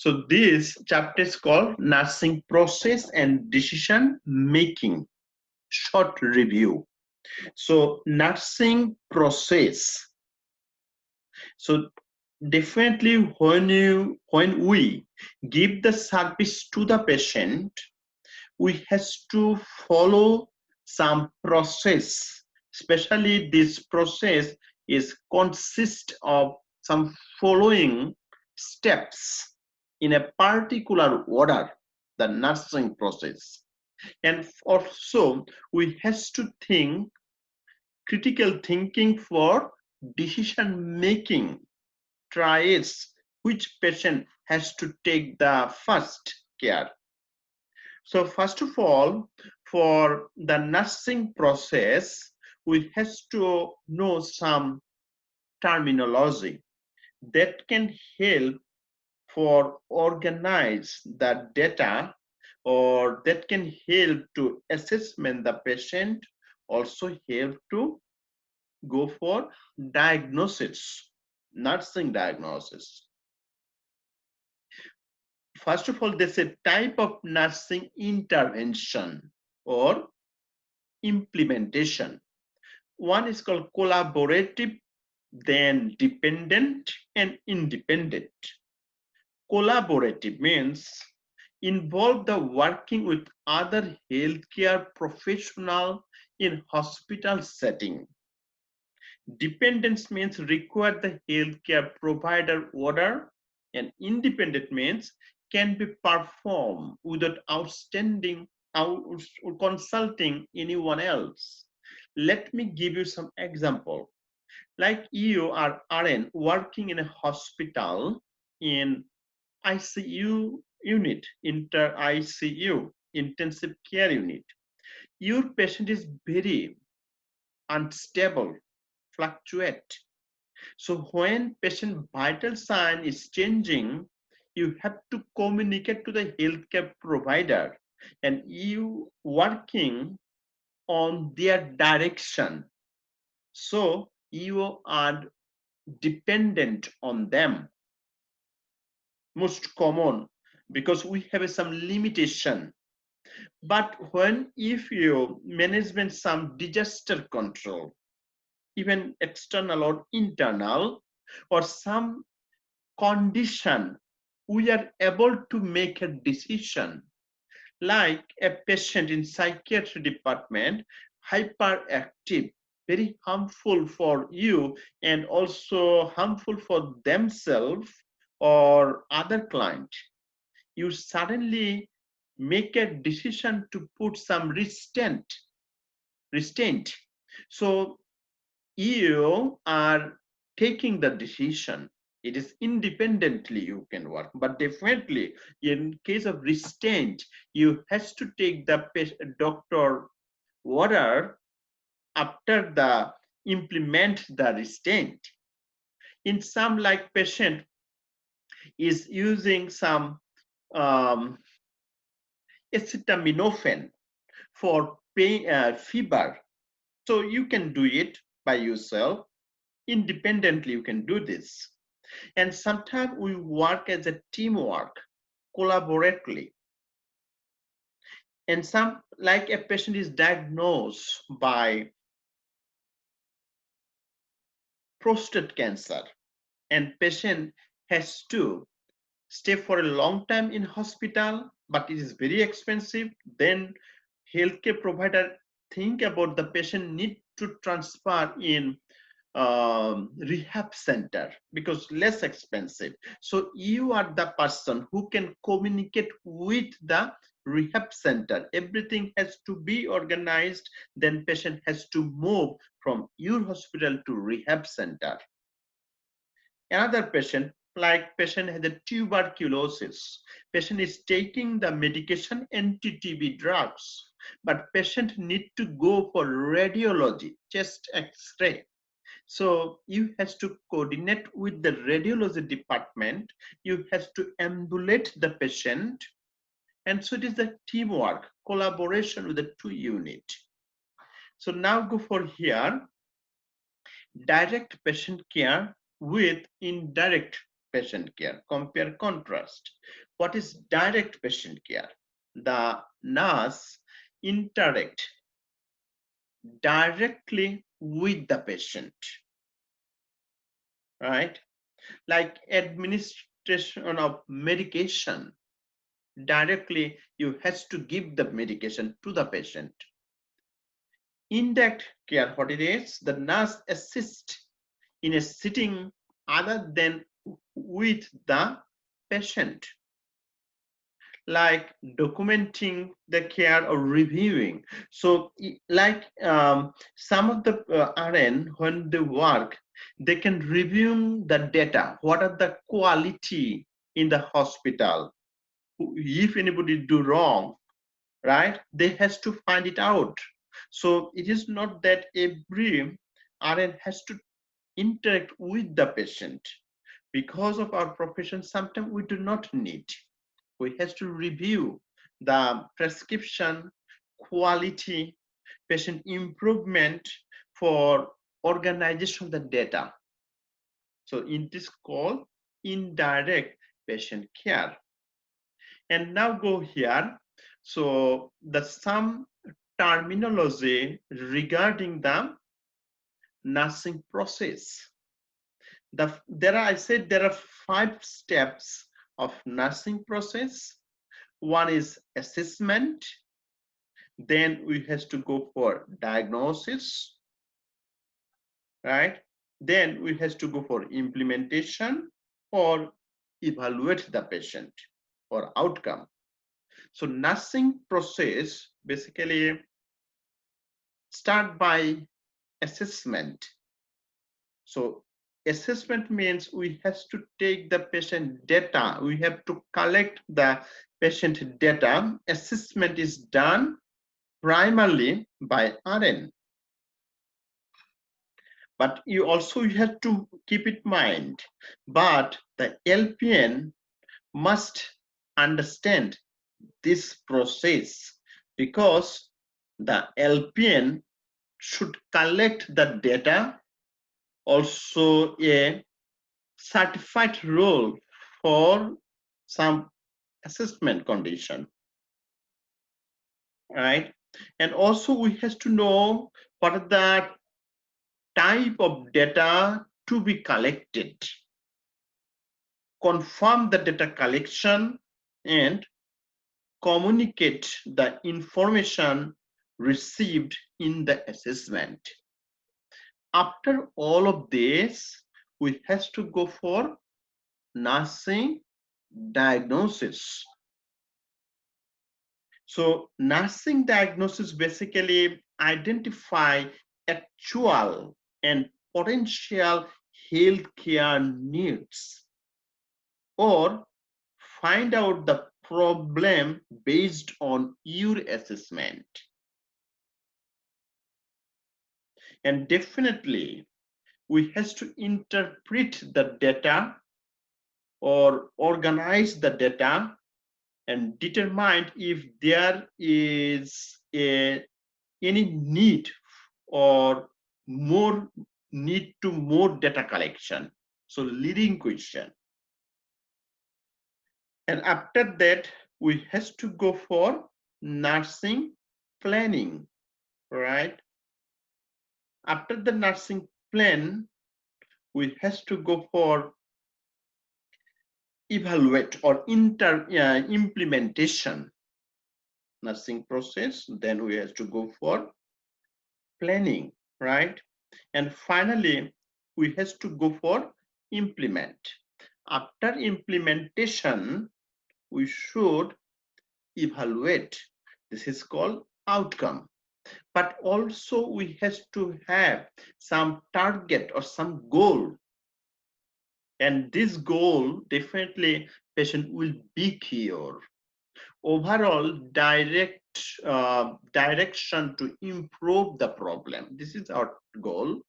So this chapter is called Nursing Process and Decision Making. Short review. So nursing process. So definitely when we give the service to the patient, we has to follow some process. Especially this process is consist of some following steps in a particular order, the nursing process. And also we has to think critical thinking for decision making, tries which patient has to take the first care. So first of all, for the nursing process, we have to know some terminology that can help for organize the data, or that can help to assessment the patient, also help to go for diagnosis, nursing diagnosis. First of all, there's a type of nursing intervention or implementation. One is called collaborative, then dependent and independent. Collaborative means involve the working with other healthcare professional in hospital setting. Dependence means require the healthcare provider order, and independent means can be performed without consulting anyone else. Let me give you some example. Like you are RN working in a hospital in ICU unit, inter ICU, intensive care unit. Your patient is very unstable, fluctuate. So when patient vital sign is changing, you have to communicate to the healthcare provider, and you working on their direction. So you are dependent on them. Most common, because we have some limitation. But when if you management some disaster control, even external or internal, or some condition, we are able to make a decision. Like a patient in psychiatry department, hyperactive, very harmful for you and also harmful for themselves or other client. You suddenly make a decision to put some restraint. So you are taking the decision. It is independently you can work, but definitely in case of restraint, you has to take the doctor order after the implement the restraint. In some, like patient is using some acetaminophen for pain, fever, so you can do it by yourself. Independently you can do this. And sometimes we work as a teamwork, collaboratively. And some, like a patient is diagnosed by prostate cancer, and patient has to stay for a long time in hospital, but it is very expensive. Then healthcare provider think about the patient need to transfer in rehab center because less expensive. So you are the person who can communicate with the rehab center. Everything has to be organized. Then patient has to move from your hospital to rehab center. Another patient, like patient has a tuberculosis. Patient is taking the medication, anti-TB drugs, but patient need to go for radiology, chest X-ray. So you has to coordinate with the radiology department. You has to ambulate the patient. And so it is the teamwork, collaboration with the two unit. So now go for here, direct patient care with indirect patient care. Compare, contrast. What is direct patient care? The nurse interact directly with the patient, right? Like administration of medication, directly you has to give the medication to the patient. Indirect care, what it is, the nurse assists in a sitting other than with the patient, like documenting the care or reviewing. So like some of the RN, when they work, they can review the data. What are the quality in the hospital? If anybody do wrong, right, they has to find it out. So it is not that every RN has to interact with the patient. Because of our profession, sometimes we do not need. We have to review the prescription, quality, patient improvement for organization of the data. So in this called indirect patient care. And now go here. So the some terminology regarding the nursing process. I said there are 5 steps of nursing process. One is assessment. Then we have to go for diagnosis, right? Then we have to go for implementation or evaluate the patient or outcome. So nursing process basically start by assessment. So assessment means we have to take the patient data. We have to collect the patient data. Assessment is done primarily by RN. But you also have to keep it in mind, but the LPN must understand this process because the LPN should collect the data, also a certified role for some assessment condition, right? And also we have to know what are the type of data to be collected, confirm the data collection, and communicate the information received in the assessment. After all of this, we have to go for nursing diagnosis. So nursing diagnosis basically identify actual and potential healthcare needs or find out the problem based on your assessment. And definitely we have to interpret the data or organize the data and determine if there is any need or more need to more data collection. So leading question. And after that, we have to go for nursing planning, right? After the nursing plan, we have to go for evaluate or implementation nursing process. Then we have to go for planning, right? And finally, we have to go for implement. After implementation, we should evaluate. This is called outcome. But also we have to have some target or some goal. And this goal, definitely patient will be cured. Overall direction to improve the problem. This is our goal.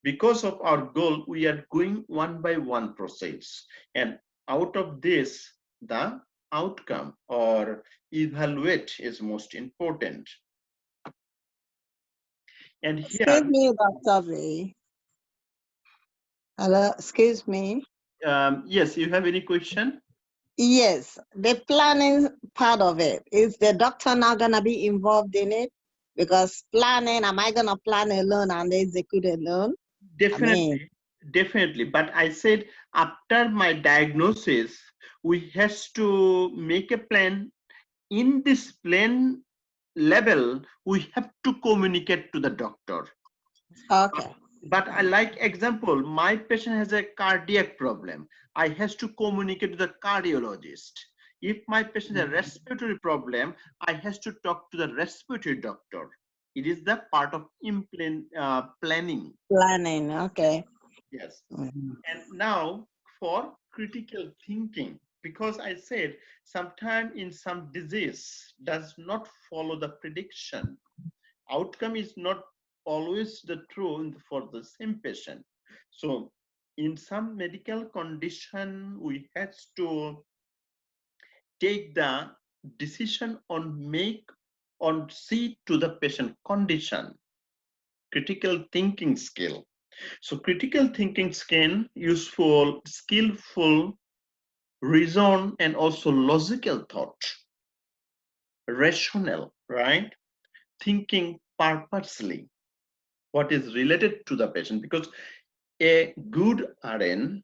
Because of our goal, we are going one by one process. And out of this, the outcome or evaluate is most important. And here, excuse me, Dr. V. Hello, excuse me. Yes, you have any question? Yes, the planning part of it. Is the doctor now gonna be involved in it? Because planning, am I gonna plan alone and execute alone? I mean, Definitely, definitely. But I said after my diagnosis, we has to make a plan. In this plan level, we have to communicate to the doctor. okay. But I like example, my patient has a cardiac problem. I has to communicate to the cardiologist. If my patient has a respiratory problem, I has to talk to the respiratory doctor. It is the part of planning. Planning, okay. Yes. Mhm. And now for critical thinking, because I said sometime in some disease does not follow the prediction. Outcome is not always the true for the same patient. So in some medical condition, we have to take the decision on make on see to the patient condition, critical thinking skill. So critical thinking skill useful, skillful, reason, and also logical thought, rational, right? Thinking purposely what is related to the patient, because a good RN,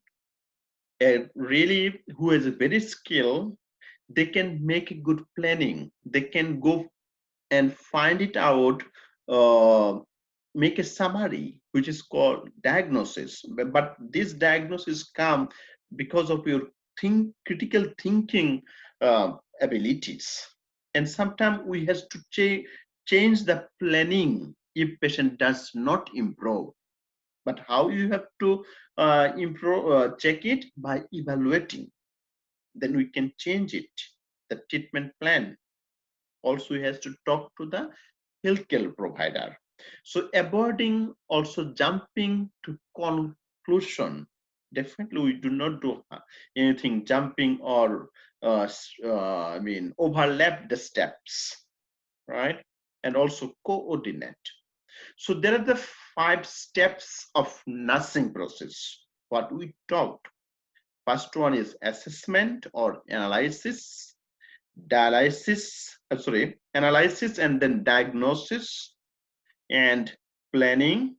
a really who is very skilled, they can make a good planning. They can go and find it out, uh, make a summary, which is called diagnosis. But this diagnosis come because of your critical thinking abilities. And sometimes we have to change the planning if patient does not improve. But how you have to improve, check it by evaluating. Then we can change it, the treatment plan. Also, he has to talk to the healthcare provider. So avoiding also jumping to conclusion. Definitely, we do not do anything jumping or overlap the steps, right? And also coordinate. So there are the 5 steps of nursing process. What we talked. First one is assessment or analysis, analysis and then diagnosis and planning,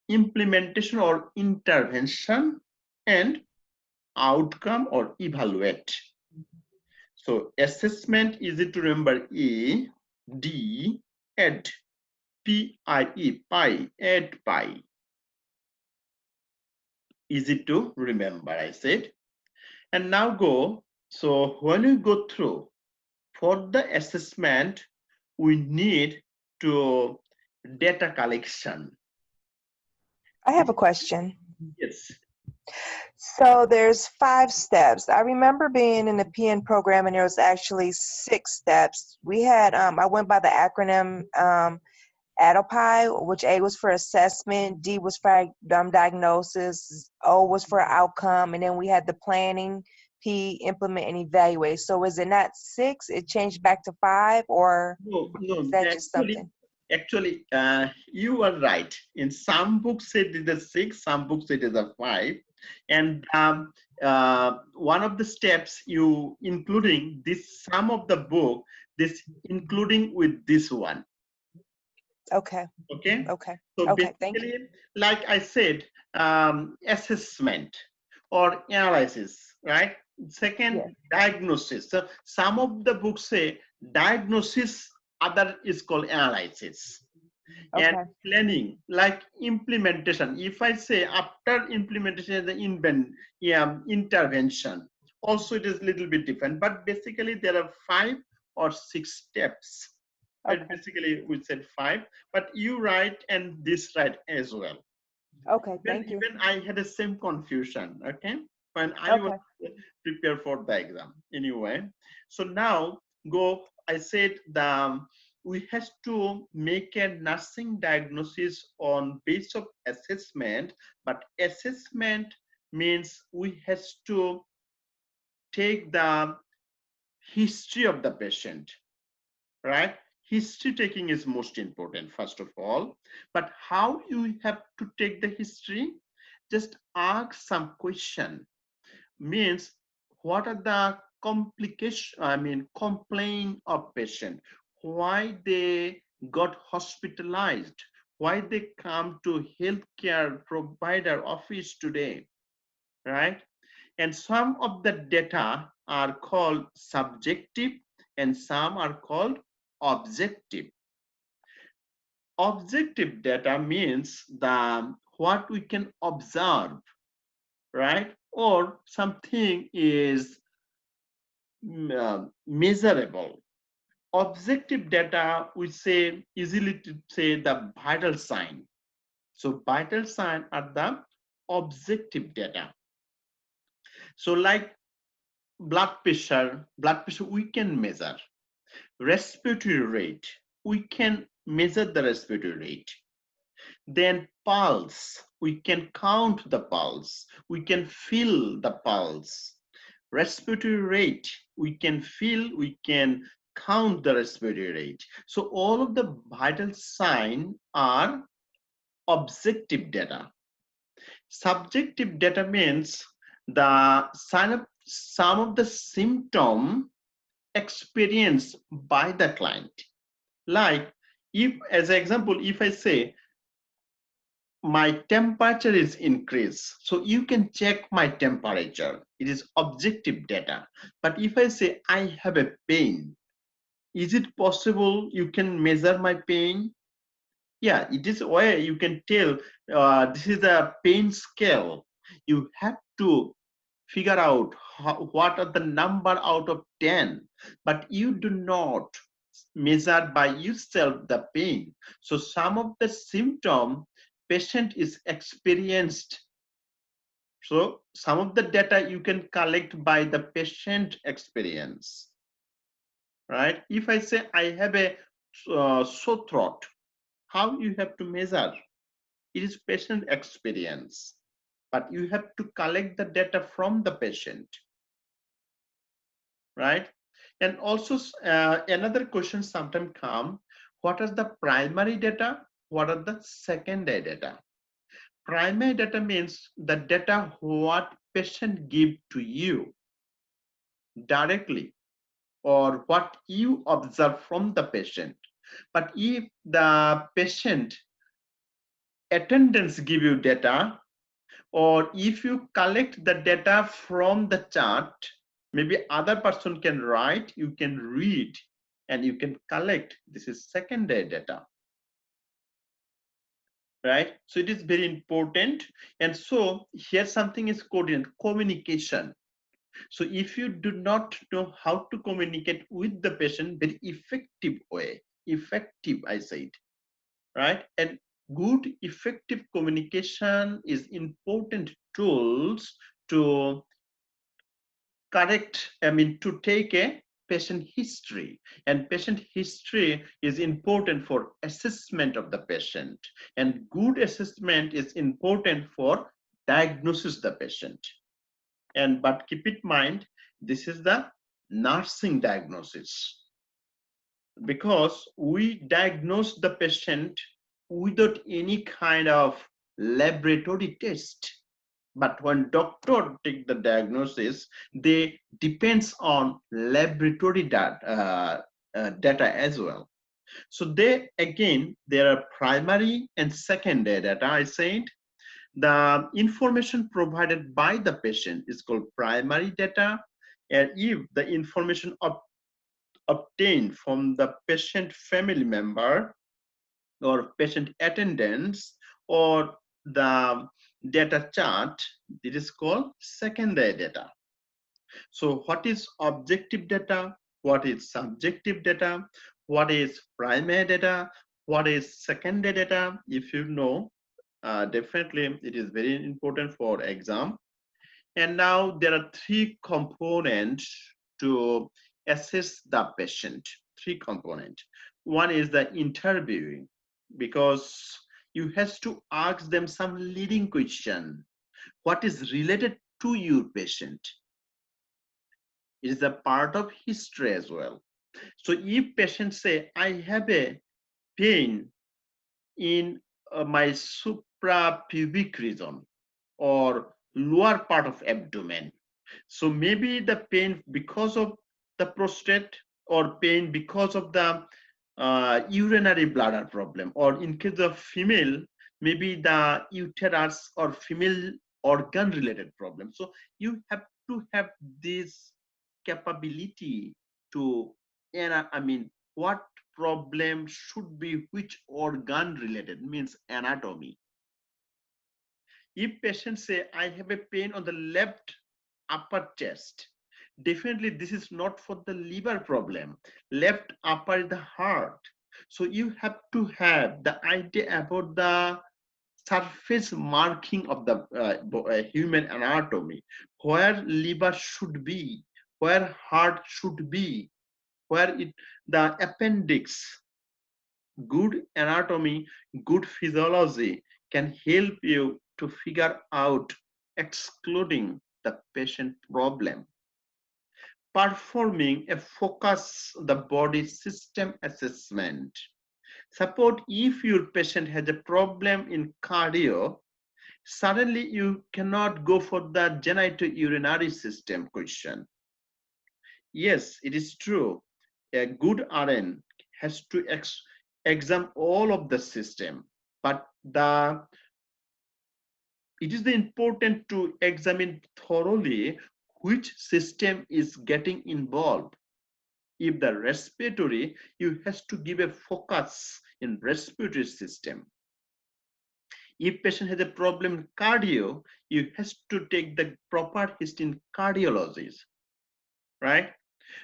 implementation or intervention, and outcome or evaluate. So assessment, easy to remember, D, ed, PIE, pi, ed, pi. Easy to remember, I said. And now go, so when we go through, for the assessment, we need to data collection. I have a question. Yes. So there's 5 steps. I remember being in the PN program and there was actually 6 steps. We had I went by the acronym ADOPI, which A was for assessment, D was for diagnosis, O was for outcome, and then we had the planning, P, implement and evaluate. So is it not 6? It changed back to 5, or No, is no, that just something? actually, you are right. In some books it is a 6, some books it is a 5. And one of the steps you including this, some of the book, this including with this one. Okay. Okay. Okay. So Okay. Thank you. basically, like I said, assessment or analysis, right? Second, Yes. diagnosis. So some of the books say diagnosis, other is called analysis. And Okay. planning, like implementation. If I say after implementation, the intervention, also it is a little bit different. But basically, there are 5 or 6 steps. But Okay. basically, we said 5, but you write and this write as well. Okay. Thank you. Even I had the same confusion, okay, when I was Okay. prepared for the exam. Anyway, so now go, I said we have to make a nursing diagnosis on base of assessment, but assessment means we have to take the history of the patient, right? History taking is most important, first of all. But how you have to take the history? Just ask some question. means what are the complaint of patient, why they got hospitalized, why they come to healthcare provider office today, right? And some of the data are called subjective and some are called objective. Objective data means the what we can observe, right? Or something is measurable. Objective data, we say easily to say the vital sign. So vital sign are the objective data. So like blood pressure we can measure. Respiratory rate, we can measure the respiratory rate. Then pulse, we can count the pulse, we can feel the pulse. Respiratory rate, we can feel, we can count the respiratory rate. So all of the vital signs are objective data. Subjective data means the some of the symptom experienced by the client. Like if, as an example, if I say my temperature is increased, so you can check my temperature, it is objective data. But if I say I have a pain, is it possible you can measure my pain? Yeah, it is where you can tell this is a pain scale. You have to figure out what are the number out of 10, but you do not measure by yourself the pain. So some of the symptom patient is experienced. So some of the data you can collect by the patient experience, right? If I say I have a sore throat, how you have to measure? It is patient experience, but you have to collect the data from the patient, right? And also another question sometimes come, what are the primary data? What are the secondary data? Primary data means the data what patient give to you directly or what you observe from the patient. But if the patient attendants give you data, or if you collect the data from the chart, maybe other person can write, you can read, and you can collect. This is secondary data, right? So it is very important. And so here something is coded communication. So if you do not know how to communicate with the patient very effective way, effective I said, right? And good effective communication is important tools to correct, to take a patient history, and patient history is important for assessment of the patient, and good assessment is important for diagnosis the patient. And but keep in mind, this is the nursing diagnosis, because we diagnose the patient without any kind of laboratory test. But when doctor take the diagnosis, they depends on laboratory data as well. So they again, there are primary and secondary data. I said the information provided by the patient is called primary data, and if the information obtained from the patient family member or patient attendance or the data chart, it is called secondary data. So what is objective data? What is subjective data? What is primary data? What is secondary data? If you know, definitely it is very important for exam. And now there are three components to assess the patient. Three components. One is the interviewing, because you have to ask them some leading question. What is related to your patient? It is a part of history as well. So if patients say, I have a pain in my suprapubic region or lower part of abdomen, So maybe the pain because of the prostate, or pain because of the urinary bladder problem, or in case of female, maybe the uterus or female organ related problem. So you have to have this capability to, I mean, what problem should be which organ related, means anatomy. If patients say, I have a pain on the left upper chest, definitely this is not for the liver problem. Left upper is the heart. So you have to have the idea about the surface marking of the human anatomy, where liver should be, where heart should be, where the appendix. Good anatomy, good physiology can help you to figure out excluding the patient problem. Performing a focus the body system assessment. Suppose if your patient has a problem in cardio, suddenly you cannot go for the genitourinary system question. Yes, it is true. A good RN has to examine all of the system, but it is important to examine thoroughly which system is getting involved. If the respiratory, you has to give a focus in respiratory system. If patient has a problem in cardio, you has to take the proper history in cardiology, right?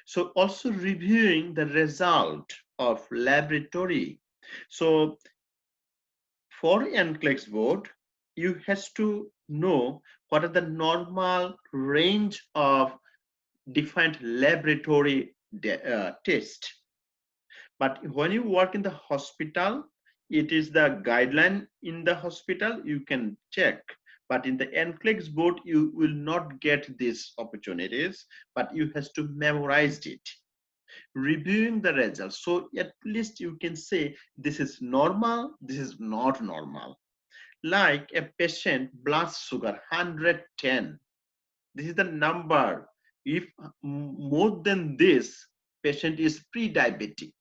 So also reviewing the result of laboratory. So for NCLEX board, you has to know what are the normal range of defined laboratory test. But when you work in the hospital, it is the guideline in the hospital, you can check. But in the NCLEX board, you will not get these opportunities, but you have to memorize it. Reviewing the results. So at least you can say, this is normal, this is not normal. Like a patient blood sugar 110. This is the number. If more than this, patient is pre-diabetic.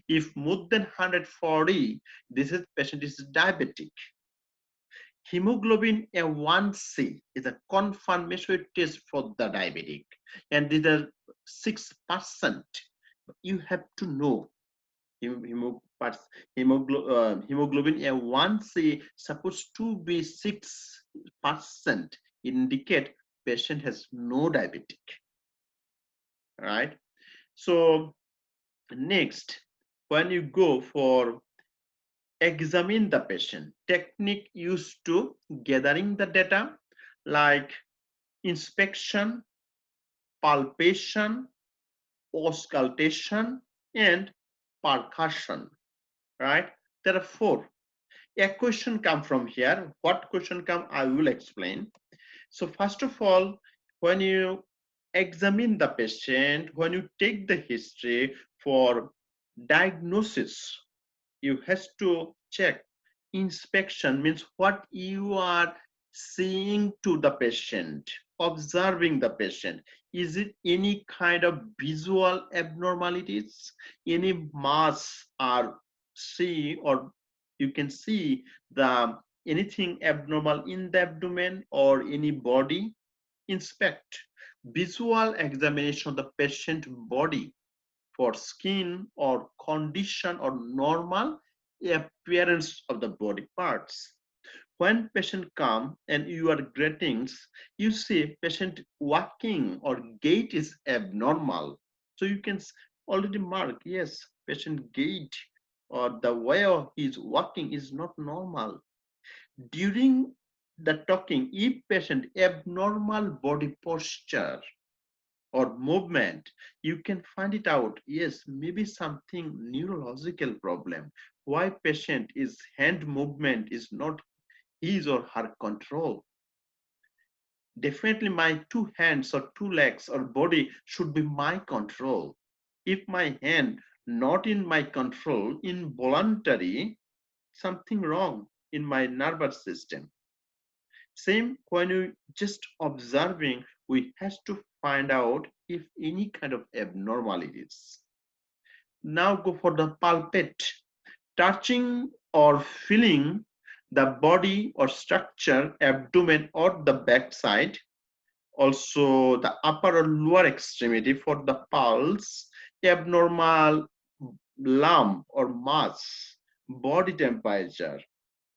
If more than 140, this is patient is diabetic. Hemoglobin A1C is a confirmatory test for the diabetic, and these are 6%. You have to know hemoglobin A1C supposed to be 6%, indicate patient has no diabetic, right? So next, when you go for examine the patient, technique used to gathering the data like inspection, palpation, auscultation, and percussion, right? There are four. A question come from here. What question come? I will explain. So first of all, when you examine the patient, when you take the history for diagnosis, you have to check. Inspection means what you are seeing to the patient, observing the patient. Is it any kind of visual abnormalities? Any mass are see, or you can see the anything abnormal in the abdomen or any body? Inspect. Visual examination of the patient body for skin or condition or normal appearance of the body parts. When patient come and you are greetings, you see patient walking or gait is abnormal. So you can already mark, yes, patient gait or the way of his walking is not normal. During the talking, if patient abnormal body posture or movement, you can find it out. Yes, maybe something neurological problem. Why patient is hand movement is not his or her control. Definitely my two hands or two legs or body should be my control. If my hand not in my control, involuntary, something wrong in my nervous system. Same when you just observing we has to find out if any kind of abnormalities. Now go for the palpate, touching or feeling the body or structure, abdomen or the backside, also the upper or lower extremity for the pulse, abnormal lump or mass, body temperature,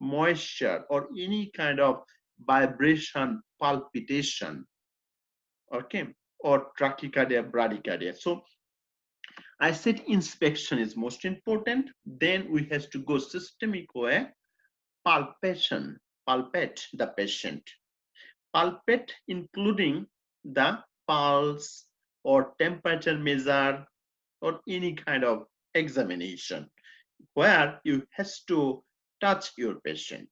moisture, or any kind of vibration, palpitation, okay, or tachycardia, bradycardia. So I said inspection is most important. Then we have to go systemic way, palpation, palpate the patient. Palpate including the pulse or temperature measure or any kind of examination where you has to touch your patient.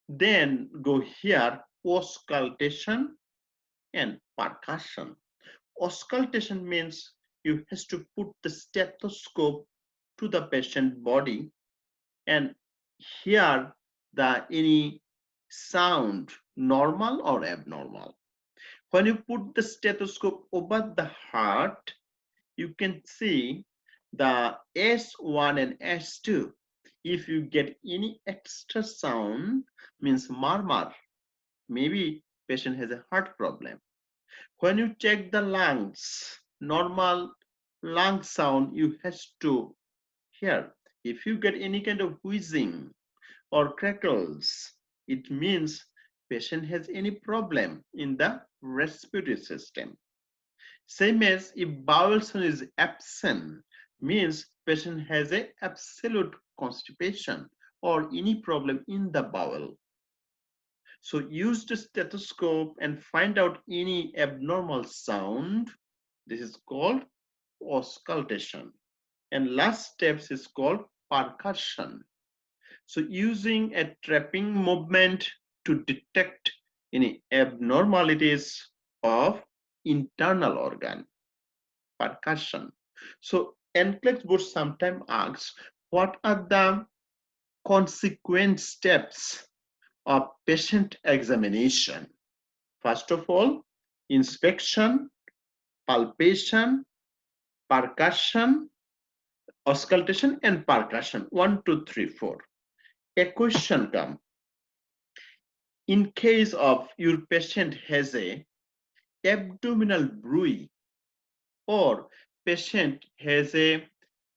Then go here, auscultation and percussion. Auscultation means you has to put the stethoscope to the patient body and hear the any sound, normal or abnormal. When you put the stethoscope over the heart, you can see the S1 and S2. If you get any extra sound, means murmur, maybe patient has a heart problem. When you check the lungs, normal lung sound you has to hear. If you get any kind of wheezing or crackles, it means patient has any problem in the respiratory system. Same as if bowel sound is absent, means patient has a absolute constipation or any problem in the bowel. So use the stethoscope and find out any abnormal sound. This is called auscultation. And last steps is called percussion. So using a trapping movement to detect any abnormalities of internal organ, percussion. So NCLEX board sometimes asks, what are the consequent steps of patient examination? First of all, inspection, palpation, percussion, auscultation, and percussion. 1, 2, 3, 4. A question comes. In case of your patient has a abdominal bruit or patient has a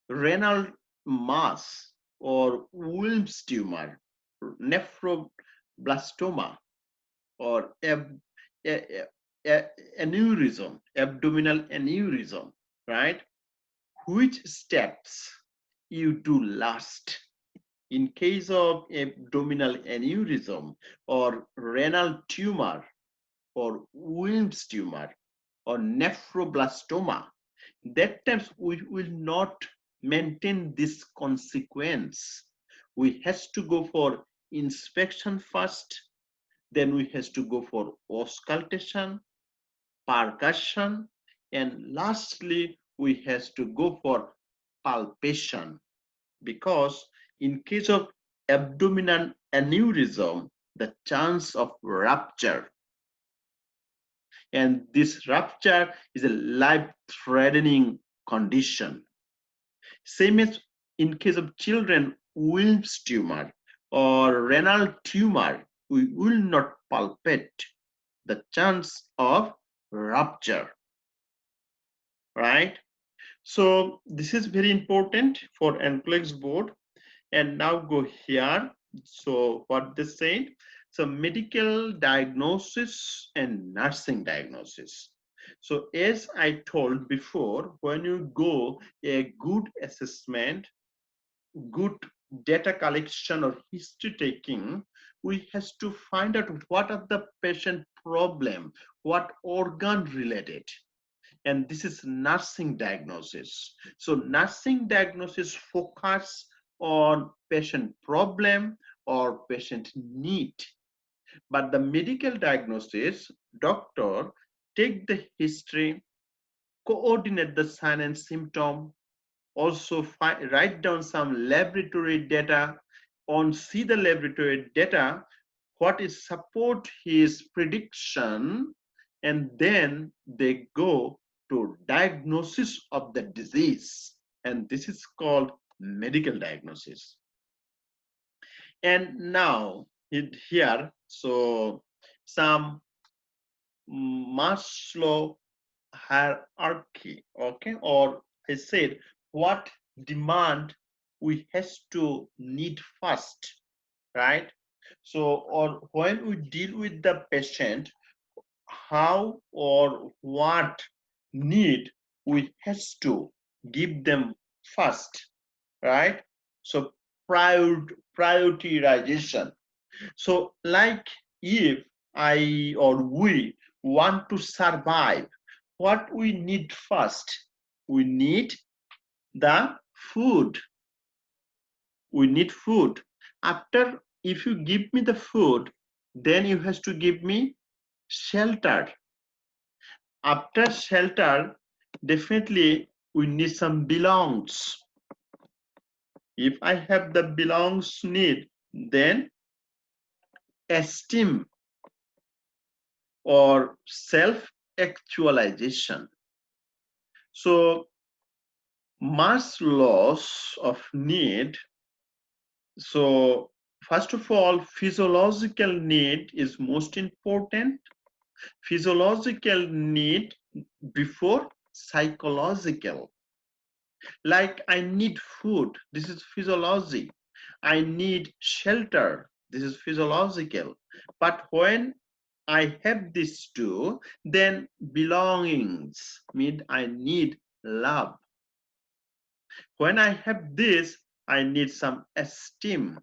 renal mass or Wilms tumor, nephroblastoma, or aneurysm, abdominal aneurysm, right? Which steps you do last? In case of abdominal aneurysm or renal tumor or Wilms tumor or nephroblastoma, that times we will not maintain this consequence. We has to go for inspection first, then we has to go for auscultation, percussion, and lastly we has to go for palpation, because in case of abdominal aneurysm, the chance of rupture, and this rupture is a life-threatening condition. Same as in case of children, Wilms tumor or renal tumor, we will not palpate the chance of rupture, right? So this is very important for NCLEX board. And now go here. So what they said, so medical diagnosis and nursing diagnosis. So as I told before, when you go a good assessment, good data collection or history taking, we has to find out what are the patient problem, what organ related, and this is nursing diagnosis. So nursing diagnosis focus on patient problem or patient need, but the medical diagnosis, doctor take the history, coordinate the sign and symptom, also write down some laboratory data, on see the laboratory data what is support his prediction, and then they go to diagnosis of the disease, and this is called medical diagnosis. And now here, so some Maslow hierarchy, okay, or I said what demand we has to need first, right? So, or when we deal with the patient, how or what need we has to give them first, right? So prioritization. So like if I or we want to survive, what we need first? We need the food. We need food. After, if you give me the food, then you have to give me shelter. After shelter, definitely we need some belongs. If I have the belongs need, then esteem or self-actualization. So mass loss of need. So first of all, physiological need is most important. Physiological need before psychological. Like I need food, this is physiology. I need shelter, this is physiological. But when I have these two, then belongings mean I need love. When I have this, I need some esteem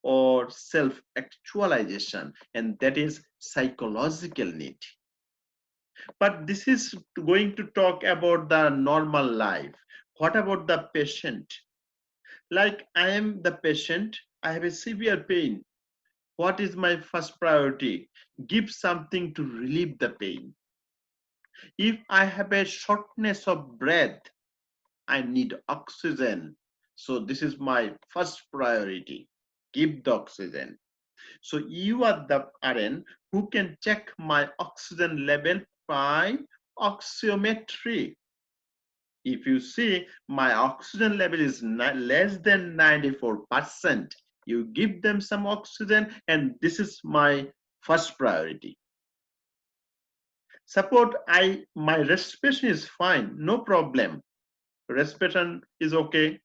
or self-actualization, and that is psychological need. But this is going to talk about the normal life. What about the patient? Like I am the patient, I have a severe pain. What is my first priority? Give something to relieve the pain. If I have a shortness of breath, I need oxygen. So this is my first priority. Give the oxygen. So you are the RN who can check my oxygen level by oxymetry. If you see my oxygen level is less than 94%, you give them some oxygen, and this is my first priority. Suppose my respiration is fine, no problem. Respiration is okay,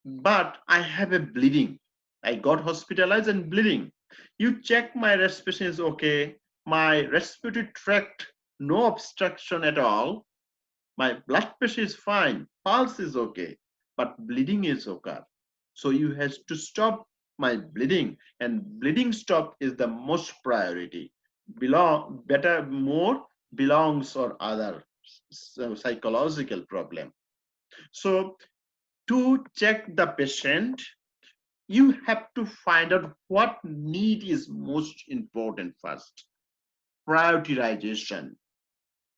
but I have a bleeding. I got hospitalized and bleeding. You check my respiration is okay, my respiratory tract, no obstruction at all, my blood pressure is fine, pulse is okay, but bleeding is okay. So you have to stop my bleeding, and bleeding stop is the most priority. More belongs or other psychological problem. So to check the patient, you have to find out what need is most important first. Prioritization,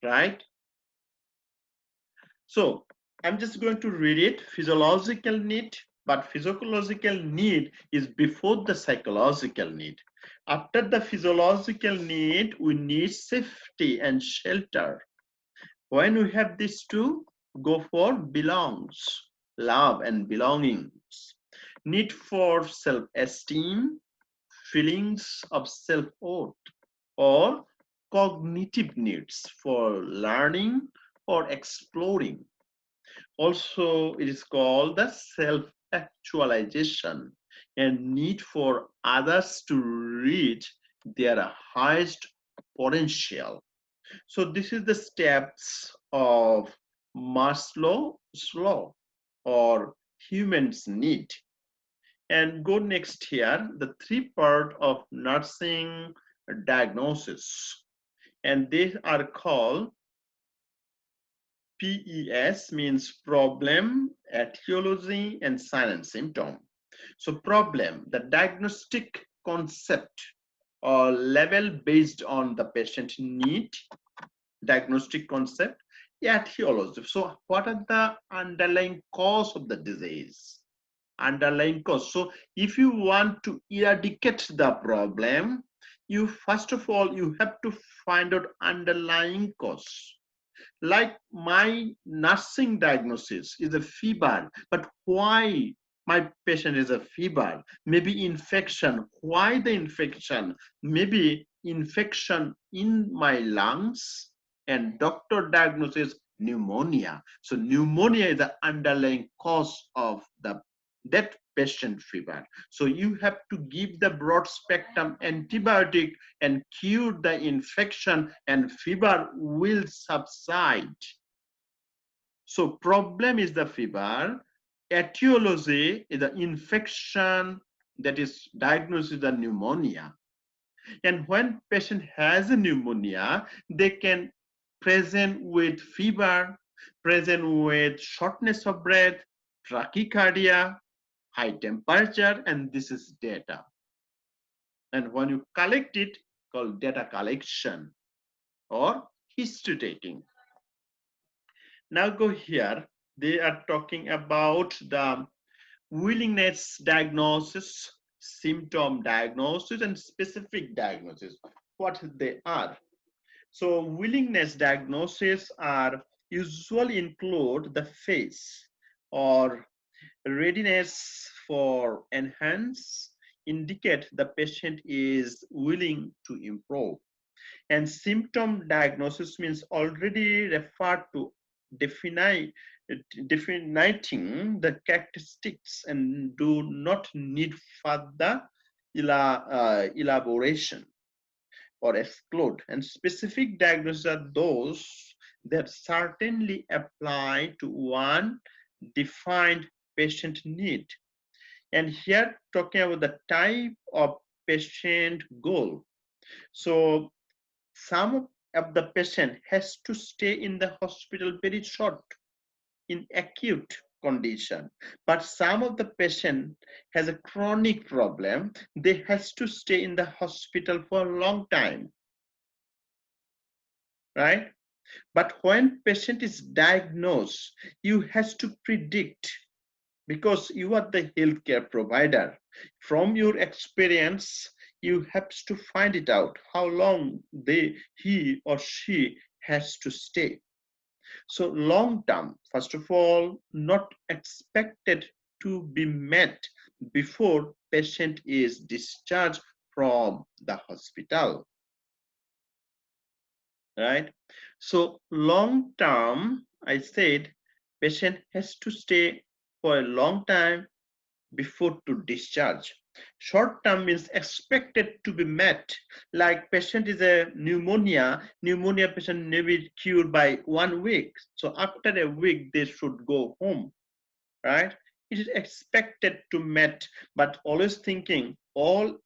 right? So I'm just going to read it. Physiological need, but physiological need is before the psychological need. After the physiological need, we need safety and shelter. When we have these two, go for belongs, love and belongings. Need for self-esteem, feelings of self-worth, or cognitive needs for learning or exploring. Also, it is called the self-actualization and need for others to reach their highest potential. So this is the steps of Maslow's law or human's need. And go next here, the three part of nursing diagnosis. And they are called PES, means problem, etiology, and sign and symptom. So problem, the diagnostic concept or level based on the patient need, diagnostic concept, etiology. So what are the underlying cause of the disease? Underlying cause. So if you want to eradicate the problem, you first of all, you have to find out underlying cause. Like my nursing diagnosis is a fever, but why my patient is a fever? Maybe infection. Why the infection? Maybe infection in my lungs, and doctor diagnosis pneumonia. So pneumonia is the underlying cause of that patient fever. So you have to give the broad spectrum antibiotic and cure the infection, and fever will subside. So problem is the fever, etiology is the infection that is diagnosed with the pneumonia. And when patient has a pneumonia, they can present with fever, present with shortness of breath, tachycardia, high temperature, and this is data. And when you collect it, called data collection or history taking. Now go here. They are talking about the willingness diagnosis, symptom diagnosis, and specific diagnosis, what they are. So willingness diagnosis are usually include the face or readiness for enhance, indicate the patient is willing to improve. And symptom diagnosis means already referred to defining the characteristics and do not need further elaboration or exclude. And specific diagnoses are those that certainly apply to one defined patient need. And here talking about the type of patient goal. So some of the patient has to stay in the hospital very short in acute condition, but some of the patient has a chronic problem, they has to stay in the hospital for a long time, right? But when patient is diagnosed, you has to predict, because you are the healthcare provider. From your experience, you have to find it out how long he or she has to stay. So long term, first of all, not expected to be met before patient is discharged from the hospital, right? So long term, I said patient has to stay for a long time before to discharge. Short term means expected to be met, like patient is a pneumonia patient may be cured by 1 week. So after a week, they should go home, right? It is expected to met, but always thinking all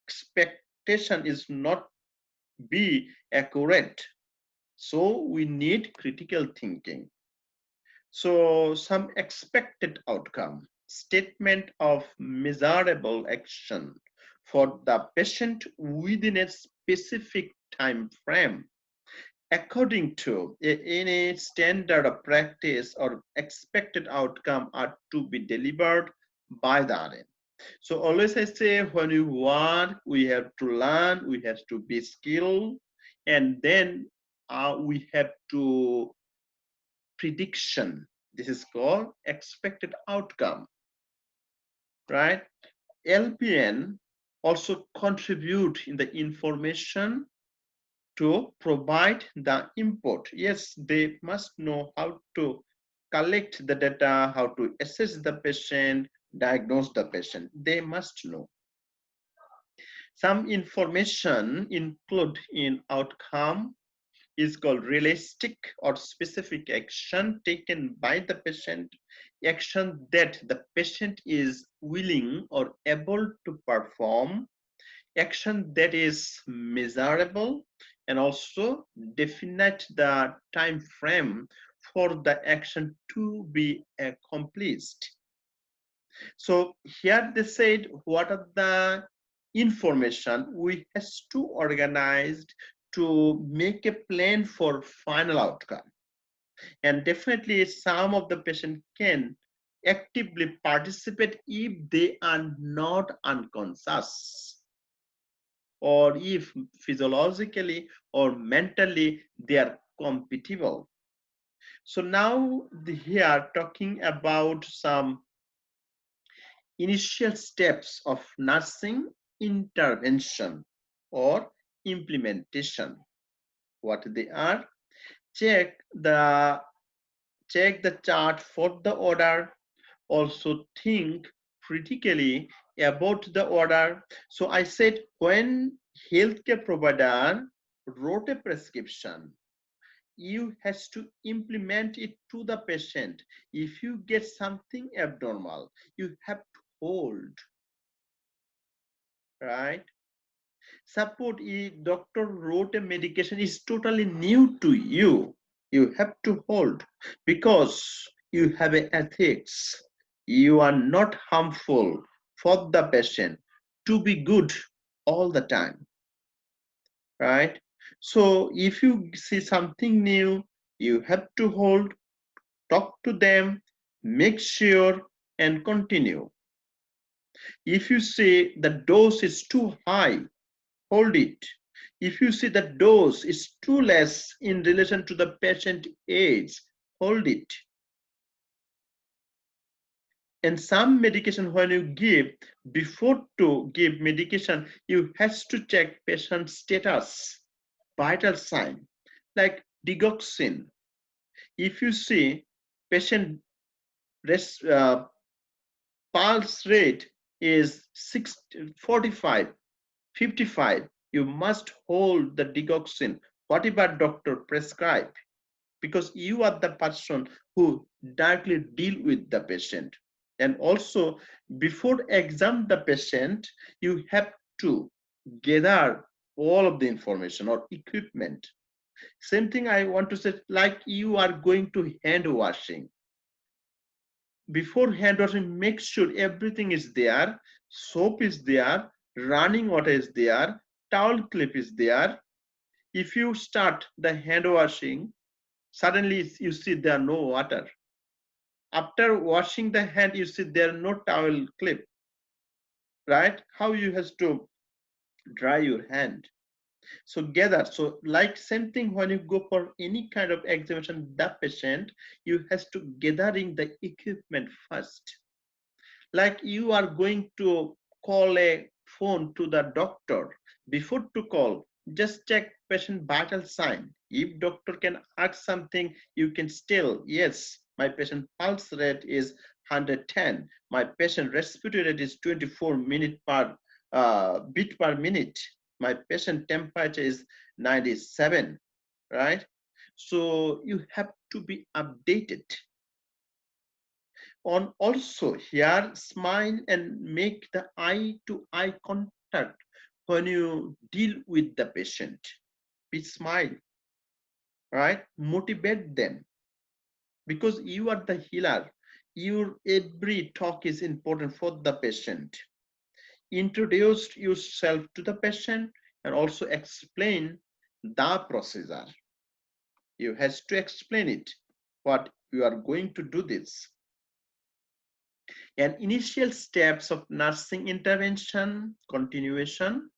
expectation is not be accurate. So we need critical thinking. So some expected outcome, statement of measurable action for the patient within a specific time frame according to any standard of practice or expected outcome are to be delivered by the RN. So always I say when we work, we have to learn, we have to be skilled, and then we have to prediction. This is called expected outcome, right? LPN also contribute in the information to provide the input. Yes, they must know how to collect the data, how to assess the patient, diagnose the patient. They must know. Some information include in outcome is called realistic or specific action taken by the patient, action that the patient is willing or able to perform, action that is measurable, and also definite the time frame for the action to be accomplished. So here they said what are the information we has to organize to make a plan for final outcome. And definitely some of the patient can actively participate if they are not unconscious. or if physiologically or mentally they are compatible. So now here talking about some initial steps of nursing intervention or implementation. What they are? Check the chart for the order. Also think critically about the order. So I said when healthcare provider wrote a prescription, you has to implement it to the patient. If you get something abnormal, you have to hold, right? Suppose a doctor wrote a medication is totally new to you, you have to hold because you have a ethics. You are not harmful for the patient to be good all the time, right? So if you see something new, you have to hold, talk to them, make sure, and continue. If you say the dose is too high, hold it. If you see the dose is too less in relation to the patient age, hold it. And some medication when you give, before to give medication, you has to check patient status, vital sign, like digoxin. If you see patient pulse rate is 45, 55, you must hold the digoxin, whatever doctor prescribe, because you are the person who directly deal with the patient. And also before examine the patient, you have to gather all of the information or equipment. Same thing I want to say, like you are going to hand washing. Before hand washing, make sure everything is there, soap is there, running water is there, towel clip is there. If you start the hand washing, suddenly you see there no water. After washing the hand, you see there no towel clip, right? How you has to dry your hand. So gather, so like same thing when you go for any kind of examination, the patient, you has to gathering the equipment first. Like you are going to call a phone to the doctor, before to call, just check patient vital sign. If doctor can ask something, you can still, yes, my patient pulse rate is 110, my patient respiratory rate is 24 minute per beat per minute, my patient temperature is 97, right? So you have to be updated on. Also here, smile and make the eye to eye contact when you deal with the patient. Be smile, right? Motivate them because you are the healer. Your every talk is important for the patient. Introduce yourself to the patient and also explain the procedure. You has to explain it, what you are going to do this. And initial steps of nursing intervention, continuation,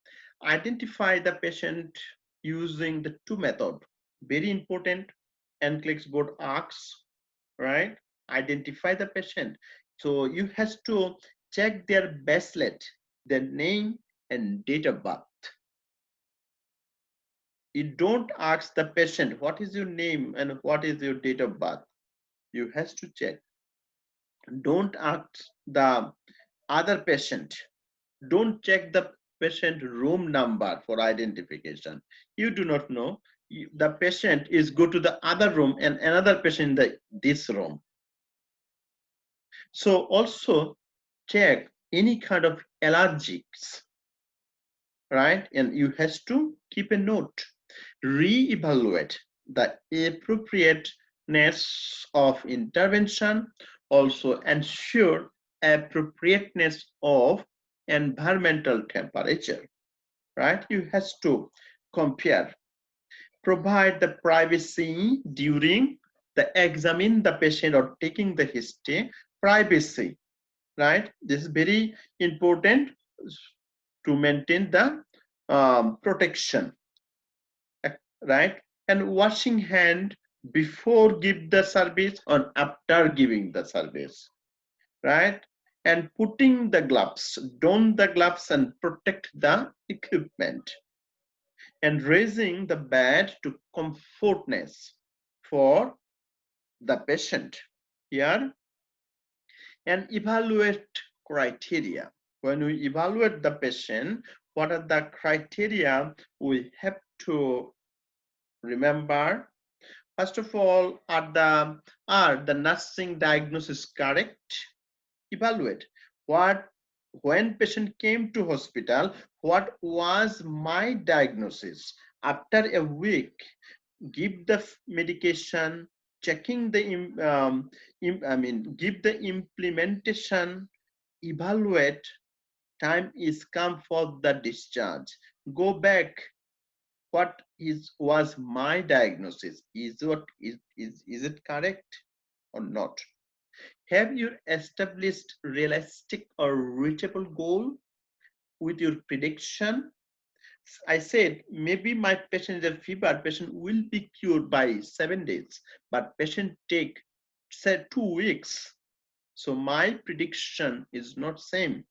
identify the patient using the two methods. Very important, NCLEX board asks, right? Identify the patient. So you has to check their bracelet, their name and date of birth. You don't ask the patient, what is your name and what is your date of birth? You has to check. Don't ask the other patient. Don't check the patient room number for identification. You do not know. The patient is go to the other room and another patient in this room. So also check any kind of allergies, right? And you has to keep a note. Re-evaluate the appropriateness of intervention. Also ensure appropriateness of environmental temperature, right? You has to compare. Provide the privacy during the examine the patient or taking the history. Privacy, right? This is very important to maintain the protection, right? And washing hand before give the service or after giving the service, right? And putting the gloves, don the gloves and protect the equipment, and raising the bed to comfortness for the patient here. And evaluate criteria. When we evaluate the patient, what are the criteria we have to remember? First of all, are the nursing diagnosis correct? Evaluate when patient came to hospital, what was my diagnosis? After a week, give the medication, checking the give the implementation, evaluate. Time is come for the discharge. Go back. What was my diagnosis? Is it correct or not? Have you established realistic or reachable goal with your prediction? I said maybe my patient is a fever patient will be cured by 7 days, but patient take say 2 weeks. So my prediction is not same.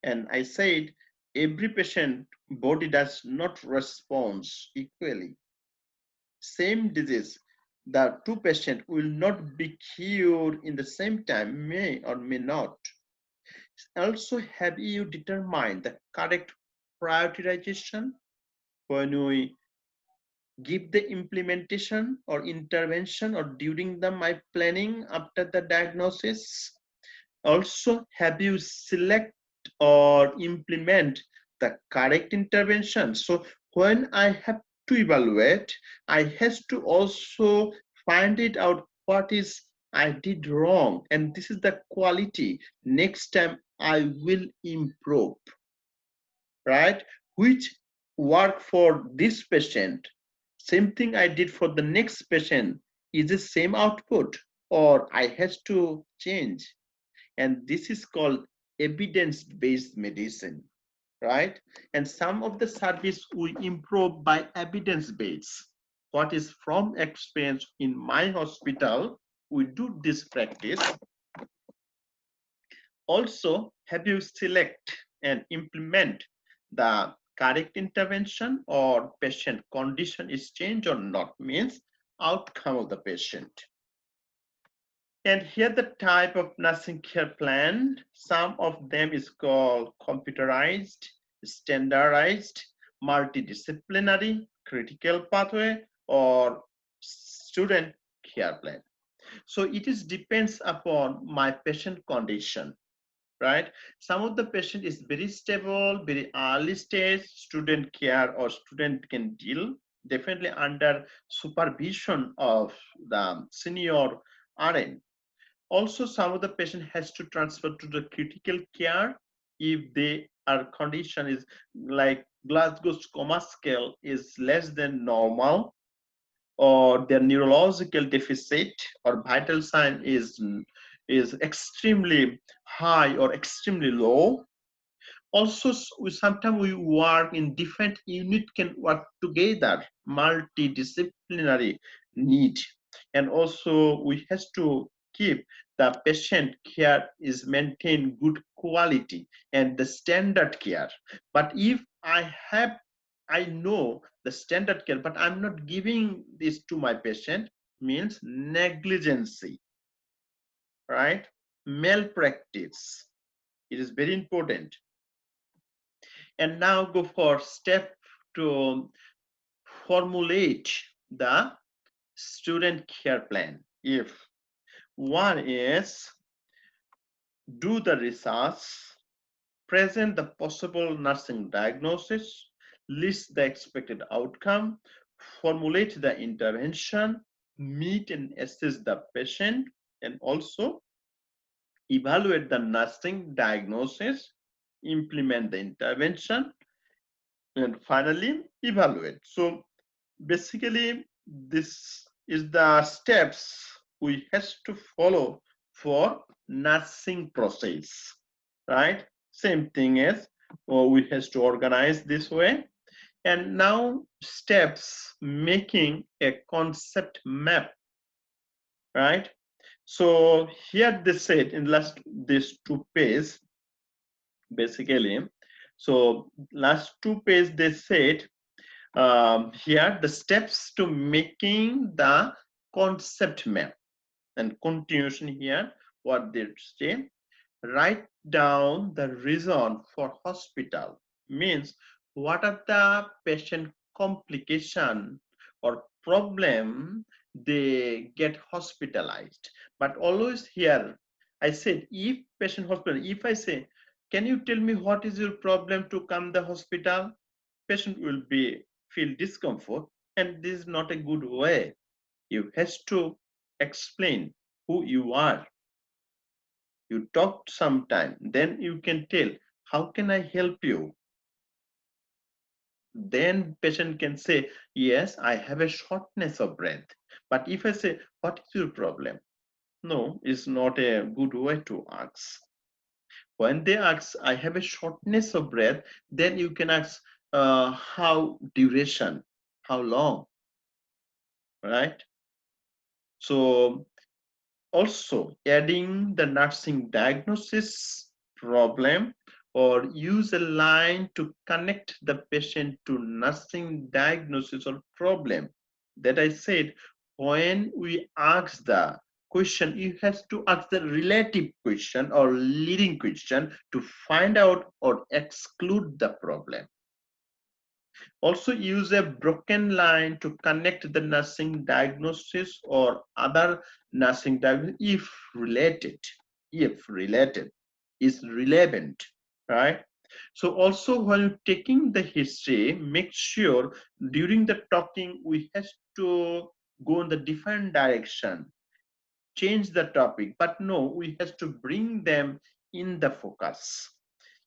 And I said every patient body does not respond equally. Same disease, the two patients will not be cured in the same time, may or may not. Also, have you determined the correct prioritization when we give the implementation or intervention or during the my planning after the diagnosis? Also, have you select or implement the correct intervention? So when I have to evaluate, I has to also find it out what is I did wrong, and this is the quality. Next time I will improve, right? Which work for this patient, same thing I did for the next patient, is the same output or I has to change? And this is called evidence-based medicine, right? And some of the service we improve by evidence-based. What is from experience in my hospital, we do this practice. Also, have you select and implement the correct intervention or patient condition is changed or not, means outcome of the patient. And here the type of nursing care plan. Some of them is called computerized, standardized, multidisciplinary, critical pathway, or student care plan. So it is depends upon my patient condition, right? Some of the patient is very stable, very early stage, student care or student can deal definitely under supervision of the senior RN. Also, some of the patient has to transfer to the critical care if they are condition is like Glasgow's coma scale is less than normal, or their neurological deficit or vital sign is extremely high or extremely low. Also, sometimes we work in different unit can work together, multidisciplinary need. And also we has to keep the patient care is maintain good quality and the standard care. But if I know the standard care, but I'm not giving this to my patient, means negligence, right? Malpractice. It is very important. And now go for step to formulate the student care plan. If one is do the research, present the possible nursing diagnosis, list the expected outcome, formulate the intervention, meet and assess the patient, and also evaluate the nursing diagnosis, implement the intervention, and finally evaluate. So basically this is the steps we has to follow for nursing process, right? Same thing as we has to organize this way. And now steps making a concept map, right? So here they said in last these two pages, basically. So last two pages they said here the steps to making the concept map, and continuation here what they say, write down the reason for hospital, means what are the patient complication or problem they get hospitalized. But always here I said, if patient hospital, if I say, can you tell me what is your problem to come the hospital, patient will be feel discomfort, and this is not a good way. You has to explain who you are. You talked sometime, then you can tell, how can I help you? Then patient can say, yes, I have a shortness of breath. But if I say, what is your problem? No, it's not a good way to ask. When they ask, I have a shortness of breath, then you can ask, how duration, how long, right? So also adding the nursing diagnosis problem, or use a line to connect the patient to nursing diagnosis or problem. That I said, when we ask the question, you have to ask the relative question or leading question to find out or exclude the problem. Also use a broken line to connect the nursing diagnosis or other nursing diagnosis if related, is relevant, right? So also while taking the history, make sure during the talking we have to go in the different direction, change the topic, but no, we have to bring them in the focus.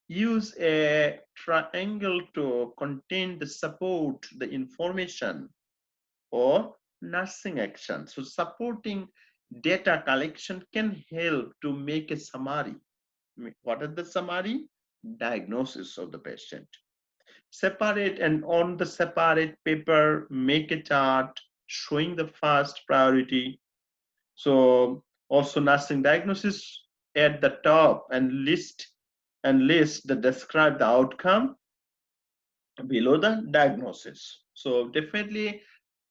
Use a triangle to contain the support, the information, or nursing action. So supporting data collection can help to make a summary. What are the summary? Diagnosis of the patient. Separate, and on the separate paper, make a chart showing the first priority. So also nursing diagnosis at the top, and list the describe the outcome below the diagnosis. So definitely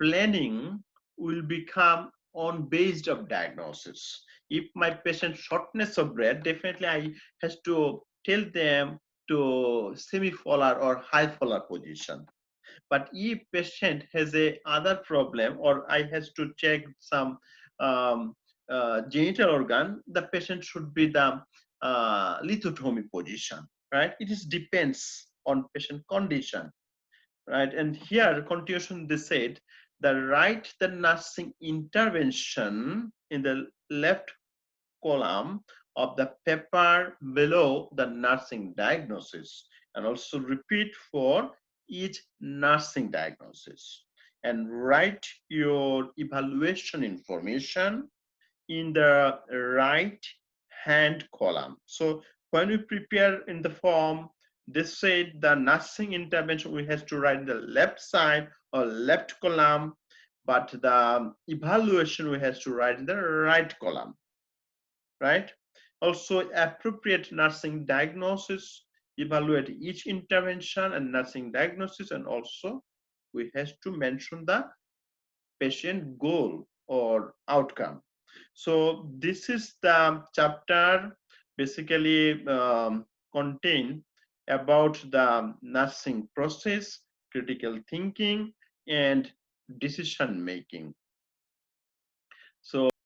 planning will become on based of diagnosis. If my patient shortness of breath, definitely I has to tell them to semi-folar or high folar position. But if patient has a other problem, or I has to check some um, genital organ, the patient should be the lithotomy position, right? It is depends on patient condition, right? And here continuation they said, the right the nursing intervention in the left column of the paper below the nursing diagnosis, and also repeat for each nursing diagnosis, and write your evaluation information in the right hand column. So when we prepare in the form, they said the nursing intervention we have to write in the left side or left column, but the evaluation we have to write in the right column, right? Also appropriate nursing diagnosis, evaluate each intervention and nursing diagnosis, and also we have to mention the patient goal or outcome. So this is the chapter basically contain about the nursing process, critical thinking, and decision making. So